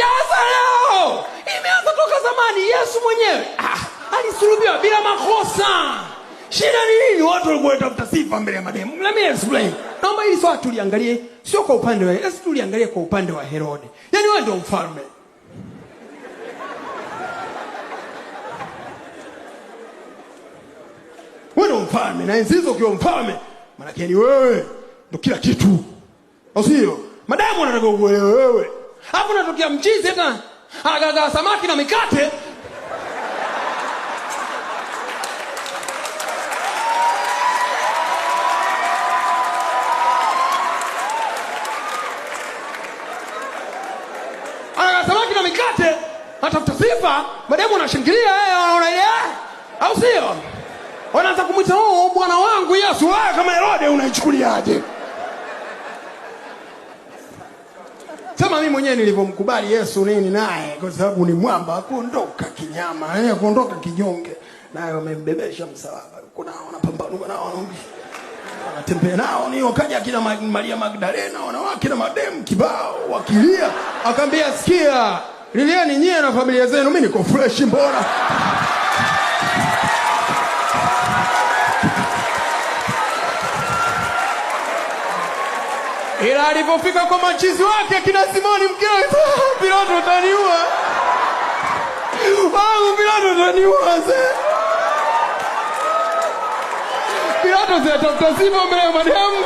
haijaanza leo. Imeanza toka zamani. Yesu mwenyewe alisulubiwa bila makosa. Shida ni nini? Watu walikuwa wanatafuta sifa mbele ya mademu. Let me explain. Naomba hili swali tuliangalie sio kwa upande wa Yesu, tuliangalie kwa upande wa Herode. Yaani wewe ndio mfalme. Wewe ndio mfalme na enzizo ukiwa mfalme, maana yake ni wewe ndio kila kitu. Au sio? Madamu anataka uelewe wewe. Hapo unatokea mchizi tena. Anagaga samaki na mikate. Samaki na mikate, atafuta sifa, mademu wanashangilia, wanaona ile, au sio? Wanaanza kumuita bwana wangu Yesu. Wewe kama Herode unaichukuliaje? Sema mimi mwenyewe nilipomkubali Yesu nini naye, kwa sababu ni mwamba kuondoka kinyama, kuondoka kinyonge, naye wamembebesha msalaba. Kuna wanapambanuka nao anatembea nao, ni wakaja kina Maria Magdalena, wanawake na mademu kibao wakilia, akamwambia sikia, lilieni nyie na familia zenu, mimi niko fresh mbona. Ila alipofika kwa machizi wake kina Simoni mkewe, Pilato utaniua. Pilato utaniua sasa. Pilato zitafuta sifa mbele ya mademu.